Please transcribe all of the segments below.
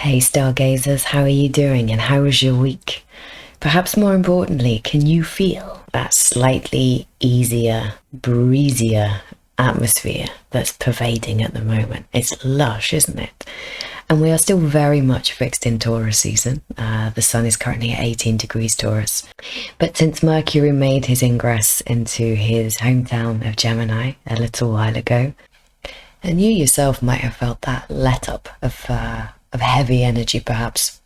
Hey stargazers, how are you doing and how was your week? Perhaps more importantly, can you feel that slightly easier, breezier atmosphere that's pervading at the moment? It's lush, isn't it? And we are still very much fixed in Taurus season. The sun is currently at 18 degrees Taurus. But since Mercury made his ingress into his hometown of Gemini a little while ago, and you yourself might have felt that let up of heavy energy, perhaps,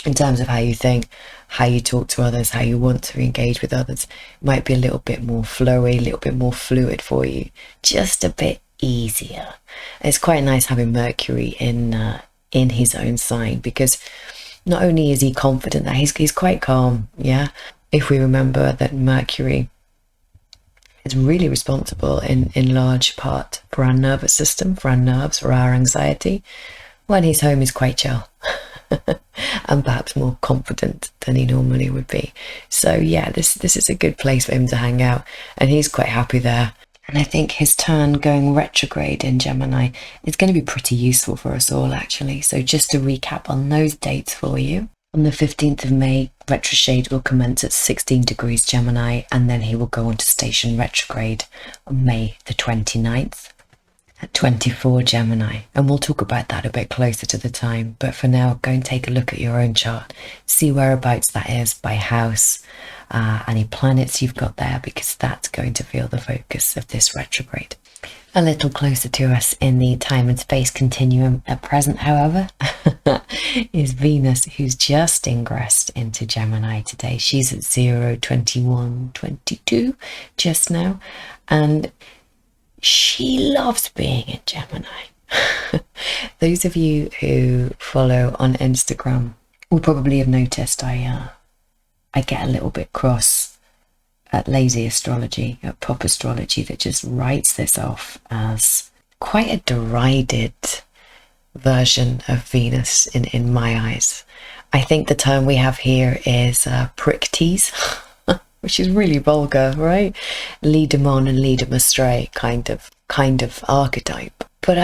in terms of how you think, how you talk to others, how you want to engage with others. It might be a little bit more flowy, a little bit more fluid for you, just a bit easier. It's quite nice having Mercury in his own sign, because not only is he confident, that he's quite calm. Yeah, if we remember that Mercury is really responsible in large part for our nervous system, for our nerves, for our anxiety. When he's home, he's quite chill and perhaps more confident than he normally would be. So yeah, this is a good place for him to hang out, and he's quite happy there. And I think his turn going retrograde in Gemini is going to be pretty useful for us all, actually. So just to recap on those dates for you. On the 15th of May, retrograde will commence at 16 degrees Gemini, and then he will go on to station retrograde on May the 29th. At 24 Gemini, and we'll talk about that a bit closer to the time, but for now go and take a look at your own chart, see whereabouts that is by house, any planets you've got there, because that's going to feel the focus of this retrograde. A little closer to us in the time and space continuum at present, however, is Venus, who's just ingressed into Gemini today. She's at 02122 just now, and she loves being in Gemini. Those of you who follow on Instagram will probably have noticed I get a little bit cross at lazy astrology, at pop astrology, that just writes this off as quite a derided version of Venus in my eyes. I think the term we have here is prick tease. Which is really vulgar, right? Lead them on and lead them astray kind of archetype. But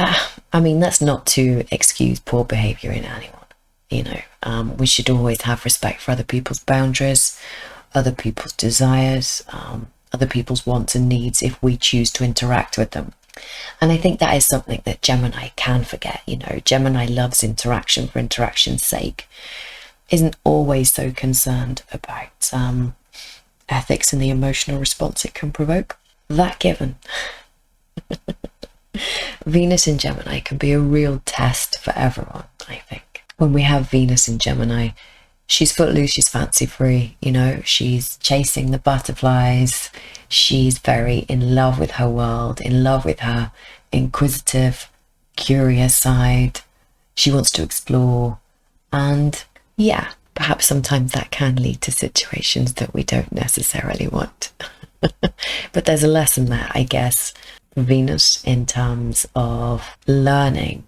I mean, that's not to excuse poor behavior in anyone. We should always have respect for other people's boundaries, other people's desires, other people's wants and needs if we choose to interact with them. And I think that is something that Gemini can forget. Gemini loves interaction for interaction's sake, isn't always so concerned about ethics and the emotional response it can provoke. That given, Venus in Gemini can be a real test for everyone, I think. When we have Venus in Gemini, she's footloose, she's fancy free, she's chasing the butterflies, she's very in love with her world, in love with her inquisitive, curious side. She wants to explore, and yeah, perhaps sometimes that can lead to situations that we don't necessarily want. But there's a lesson there, I guess, for Venus in terms of learning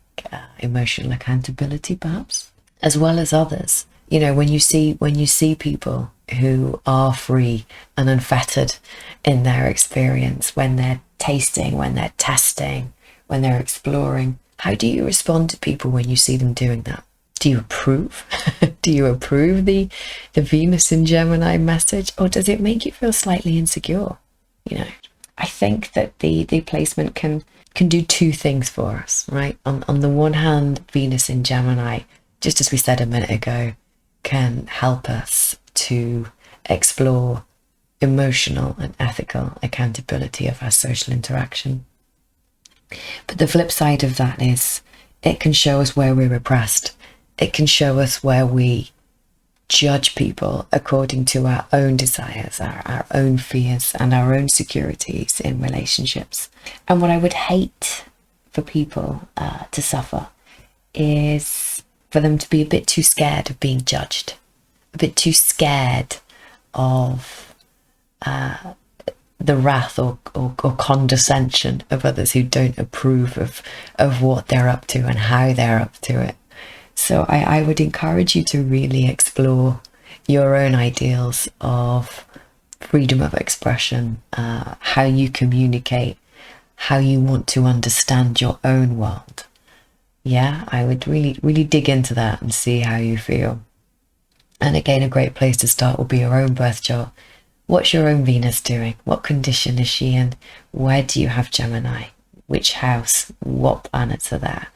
emotional accountability, perhaps, as well as others. When you see people who are free and unfettered in their experience, when they're tasting, when they're testing, when they're exploring, how do you respond to people when you see them doing that? Do you approve? Do you approve the Venus in Gemini message, or does it make you feel slightly insecure? I think that the placement can do two things for us, right? On the one hand, Venus in Gemini, just as we said a minute ago, can help us to explore emotional and ethical accountability of our social interaction. But the flip side of that is it can show us where we're repressed. It can show us where we judge people according to our own desires, our own fears, and our own securities in relationships. And what I would hate for people to suffer is for them to be a bit too scared of being judged, a bit too scared of the wrath or condescension of others who don't approve of what they're up to and how they're up to it. So I would encourage you to really explore your own ideals of freedom of expression, how you communicate, how you want to understand your own world. Yeah, I would really dig into that and see how you feel. And again, a great place to start will be your own birth chart. What's your own Venus doing? What condition is she in? Where do you have Gemini? Which house? What planets are there?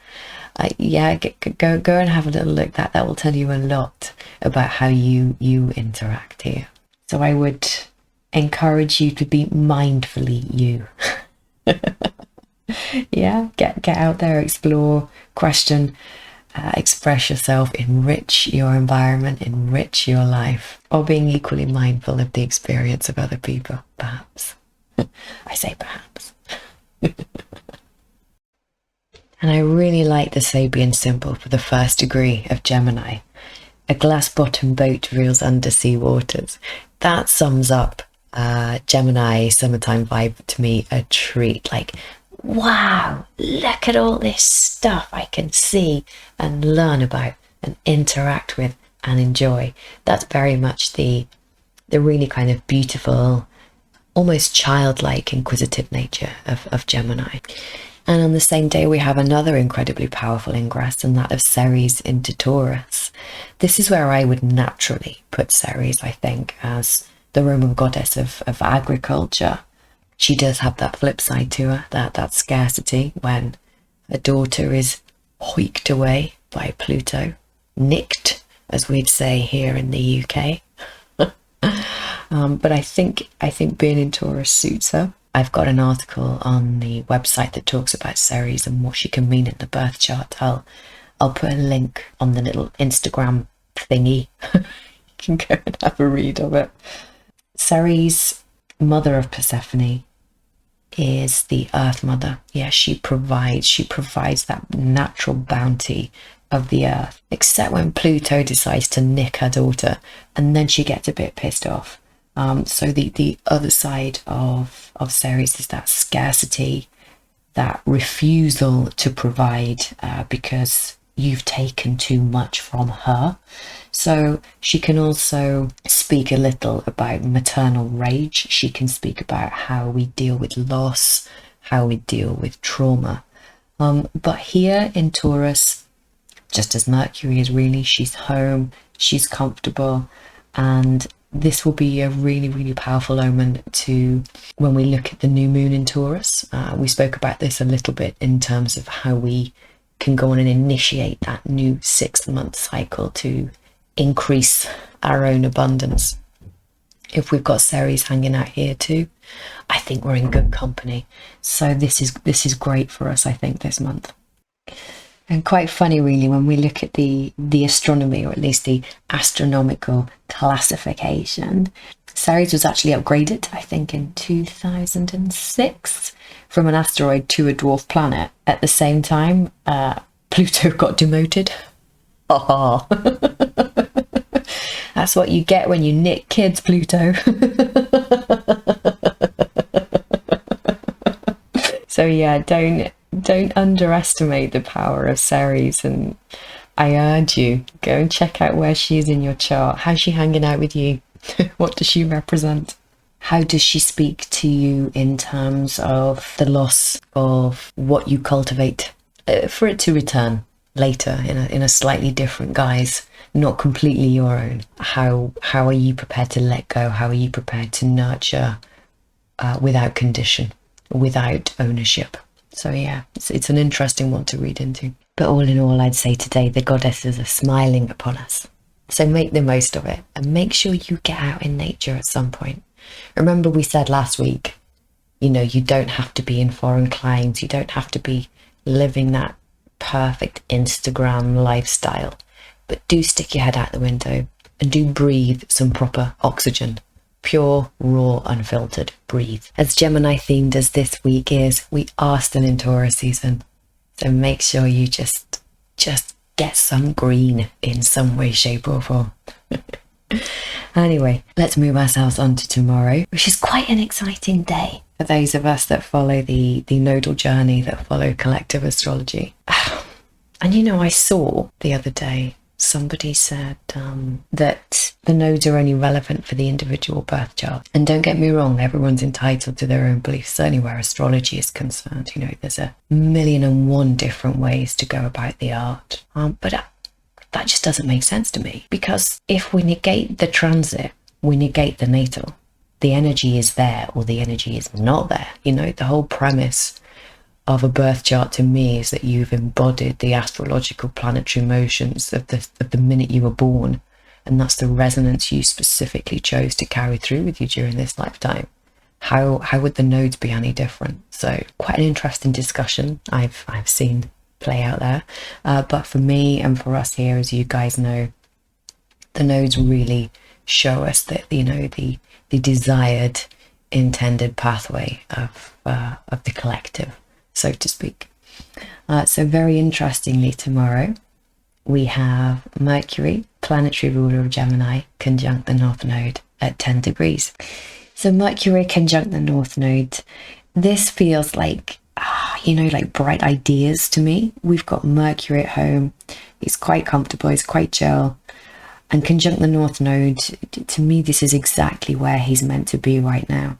Yeah, go and have a little look. That will tell you a lot about how you interact here. So I would encourage you to be mindfully you. Yeah, get out there, explore, question, express yourself, enrich your environment, enrich your life, or being equally mindful of the experience of other people, perhaps. I say perhaps. And I really like the Sabian symbol for the first degree of Gemini. A glass-bottom boat reels undersea waters. That sums up Gemini summertime vibe to me a treat. Like, wow, look at all this stuff I can see and learn about and interact with and enjoy. That's very much the really kind of beautiful, almost childlike, inquisitive nature of Gemini. And on the same day, we have another incredibly powerful ingress, and that of Ceres into Taurus. This is where I would naturally put Ceres, I think, as the Roman goddess of agriculture. She does have that flip side to her, that scarcity, when a daughter is hoiked away by Pluto, nicked, as we'd say here in the UK. But I think being in Taurus suits her. I've got an article on the website that talks about Ceres and what she can mean in the birth chart. I'll put a link on the little Instagram thingy. You can go and have a read of it. Ceres, mother of Persephone, is the Earth Mother. Yeah, she provides that natural bounty of the earth, except when Pluto decides to nick her daughter, and then she gets a bit pissed off. So the other side of Ceres is that scarcity, that refusal to provide because you've taken too much from her. So she can also speak a little about maternal rage. She can speak about how we deal with loss, how we deal with trauma. But here in Taurus, just as Mercury is really, she's home, she's comfortable, and this will be a really powerful omen to when we look at the new moon in Taurus. We spoke about this a little bit in terms of how we can go on and initiate that new 6-month cycle to increase our own abundance. If we've got Ceres hanging out here too, I think we're in good company. So this is great for us, I think, this month. And quite funny, really, when we look at the astronomy, or at least the astronomical classification. Ceres was actually upgraded, I think, in 2006 from an asteroid to a dwarf planet. At the same time, Pluto got demoted. Oh, that's what you get when you nick kids, Pluto. So yeah, don't underestimate the power of Ceres, and I urge you, go and check out where she is in your chart. How's she hanging out with you? What does she represent? How does she speak to you in terms of the loss of what you cultivate for it to return later in a slightly different guise, not completely your own? How are you prepared to let go? How are you prepared to nurture without condition, without ownership? So yeah, it's an interesting one to read into. But all in all, I'd say today the goddesses are smiling upon us. So make the most of it, and make sure you get out in nature at some point. Remember, we said last week, you don't have to be in foreign climes. You don't have to be living that perfect Instagram lifestyle. But do stick your head out the window and do breathe some proper oxygen. Pure, raw, unfiltered, breathe. As Gemini themed as this week is, we are still in Taurus season. So make sure you just get some green in some way, shape or form. Anyway, let's move ourselves on to tomorrow, which is quite an exciting day for those of us that follow the nodal journey, that follow collective astrology. And I saw the other day somebody said that the nodes are only relevant for the individual birth chart. And don't get me wrong, everyone's entitled to their own beliefs, certainly where astrology is concerned. You know, there's a million and one different ways to go about the art. But that just doesn't make sense to me, because if we negate the transit, we negate the natal. The energy is there or the energy is not there. You know, the whole premise of a birth chart to me is that you've embodied the astrological planetary motions of the minute you were born, and that's the resonance you specifically chose to carry through with you during this lifetime. How would the nodes be any different? So quite an interesting discussion I've seen play out there, but for me and for us here, as you guys know, the nodes really show us that, you know, the desired intended pathway of the collective, so to speak. So very interestingly, tomorrow we have Mercury, planetary ruler of Gemini, conjunct the North Node at 10 degrees. So Mercury conjunct the North Node, this feels like, you know, like bright ideas to me. We've got Mercury at home. It's quite comfortable. It's quite chill. And conjunct the North Node, to me, this is exactly where he's meant to be right now.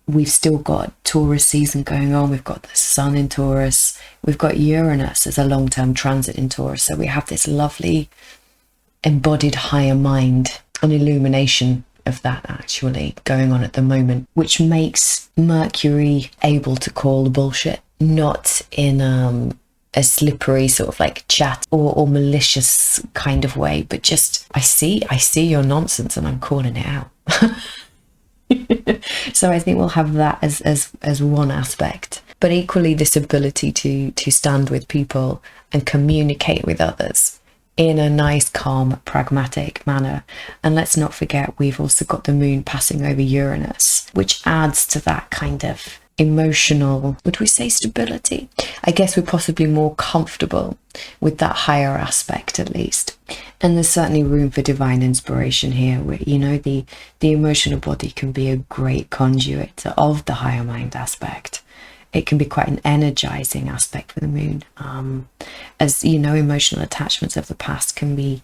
We've still got Taurus season going on. We've got the Sun in Taurus. We've got Uranus as a long-term transit in Taurus. So we have this lovely embodied higher mind, an illumination of that actually going on at the moment, which makes Mercury able to call the bullshit, not in a slippery sort of like chat or malicious kind of way, but just I see your nonsense and I'm calling it out. So I think we'll have that as one aspect, but equally this ability to stand with people and communicate with others in a nice, calm, pragmatic manner. And let's not forget, we've also got the moon passing over Uranus, which adds to that kind of emotional, would we say stability? I guess we're possibly more comfortable with that higher aspect at least. And there's certainly room for divine inspiration here, where, you know, the emotional body can be a great conduit of the higher mind aspect. It can be quite an energizing aspect for the moon. As you know, emotional attachments of the past can be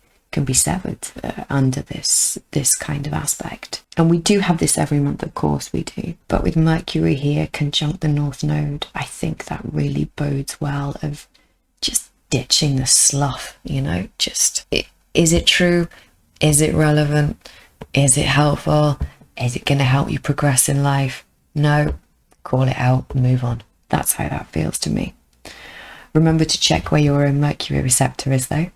severed under this kind of aspect. And we do have this every month, of course we do. But with Mercury here conjunct the North Node, I think that really bodes well of just ditching the slough, you know, is it true? Is it relevant? Is it helpful? Is it going to help you progress in life? No, call it out, move on. That's how that feels to me. Remember to check where your own Mercury receptor is though.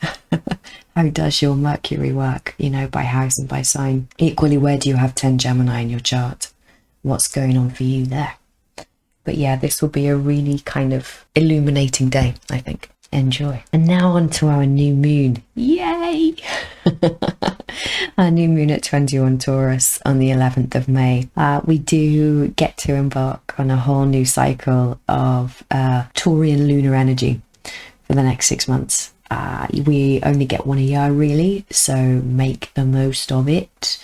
How does your Mercury work, you know, by house and by sign? Equally, where do you have 10 Gemini in your chart? What's going on for you there? But yeah, this will be a really kind of illuminating day, I think. Enjoy. And now on to our new moon. Yay! Our new moon at 21 Taurus on the 11th of May. We do get to embark on a whole new cycle of Taurean lunar energy for the next 6 months. We only get one a year really, so make the most of it.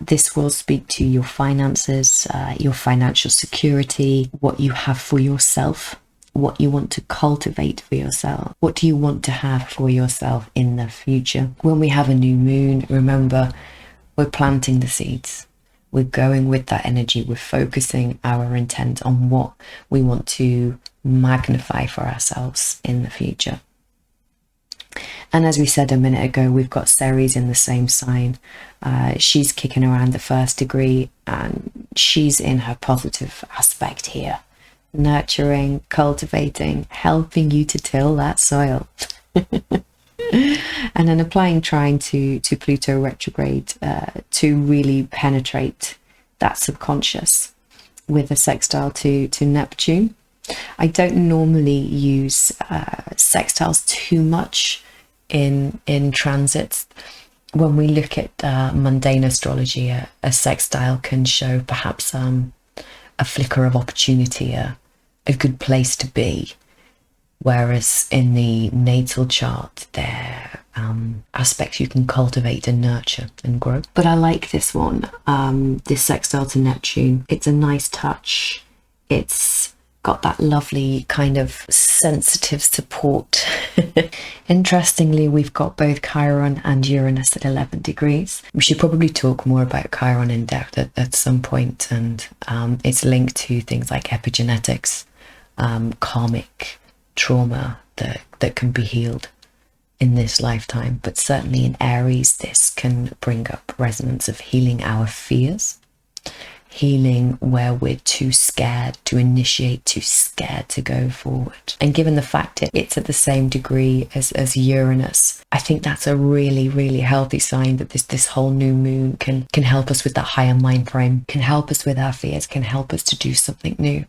This will speak to your finances, your financial security, what you have for yourself, what you want to cultivate for yourself. What do you want to have for yourself in the future? When we have a new moon, remember, we're planting the seeds. We're going with that energy. We're focusing our intent on what we want to magnify for ourselves in the future. And as we said a minute ago, we've got Ceres in the same sign. She's kicking around the 1st degree and she's in her positive aspect here. Nurturing, cultivating, helping you to till that soil. And then applying trine to Pluto retrograde to really penetrate that subconscious with a sextile to Neptune. I don't normally use sextiles too much in transits. When we look at mundane astrology, a sextile can show perhaps a flicker of opportunity, a good place to be. Whereas in the natal chart, there are aspects you can cultivate and nurture and grow. But I like this one, this sextile to Neptune. It's a nice touch. It's got that lovely kind of sensitive support Interestingly, we've got both Chiron and Uranus at 11 degrees. We should probably talk more about Chiron in depth at some point, and it's linked to things like epigenetics, karmic trauma that can be healed in this lifetime. But certainly in Aries, this can bring up resonance of healing our fears, healing where we're too scared to initiate, too scared to go forward. And given the fact it's at the same degree as Uranus, I think that's a really, really healthy sign that this whole new moon can help us with that higher mind frame, can help us with our fears, can help us to do something new.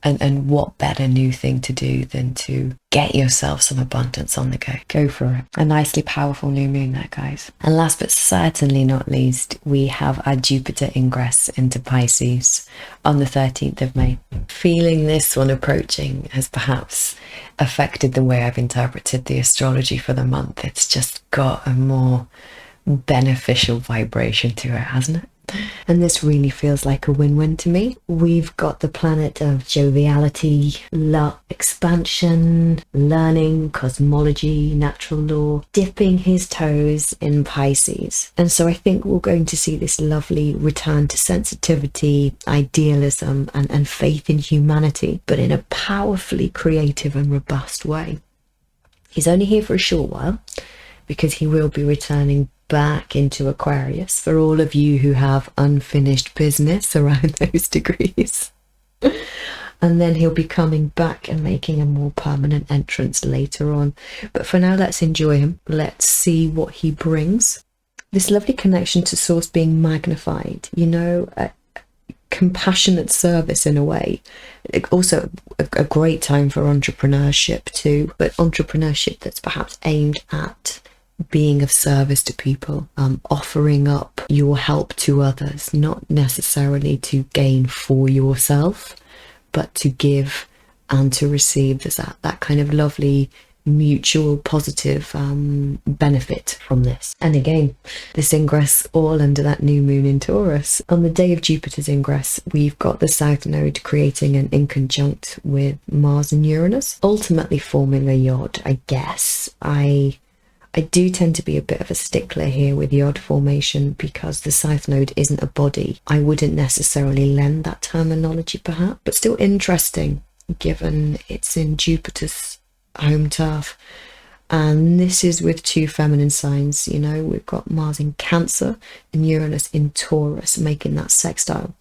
And what better new thing to do than to get yourself some abundance on the go. Go for it. A nicely powerful new moon there, guys. And last but certainly not least, we have our Jupiter ingress into Pisces on the 13th of May. Feeling this one approaching has perhaps affected the way I've interpreted the astrology for the month. It's just got a more beneficial vibration to it, hasn't it? And this really feels like a win-win to me. We've got the planet of joviality, love, expansion, learning, cosmology, natural law, dipping his toes in Pisces. And so I think we're going to see this lovely return to sensitivity, idealism, and faith in humanity, but in a powerfully creative and robust way. He's only here for a short while, because he will be returning back into Aquarius for all of you who have unfinished business around those degrees. And then he'll be coming back and making a more permanent entrance later on. But for now, let's enjoy him. Let's see what he brings. This lovely connection to source being magnified, you know, compassionate service in a way. Also a great time for entrepreneurship too, but entrepreneurship that's perhaps aimed at being of service to people, offering up your help to others, not necessarily to gain for yourself, but to give and to receive. There's that kind of lovely mutual positive benefit from this. And again, this ingress all under that new moon in Taurus. On the day of Jupiter's ingress, we've got the South Node creating an inconjunct with Mars and Uranus, ultimately forming a yod, I guess. I do tend to be a bit of a stickler here with yod formation because the South Node isn't a body. I wouldn't necessarily lend that terminology perhaps, but still interesting given it's in Jupiter's home turf. And this is with two feminine signs, you know, we've got Mars in Cancer and Uranus in Taurus making that sextile.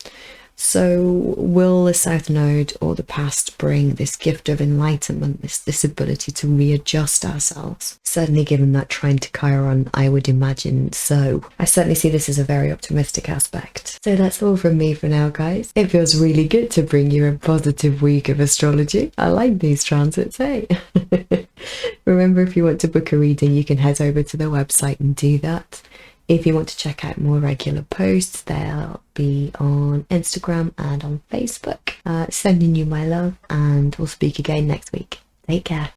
So will the South Node or the past bring this gift of enlightenment, this ability to readjust ourselves? Certainly given that trine to Chiron, I would imagine so. I certainly see this as a very optimistic aspect. So that's all from me for now, guys. It feels really good to bring you a positive week of astrology. I like these transits, hey? Remember, if you want to book a reading, you can head over to the website and do that. If you want to check out more regular posts, they'll be on Instagram and on Facebook. Sending you my love, and we'll speak again next week. Take care.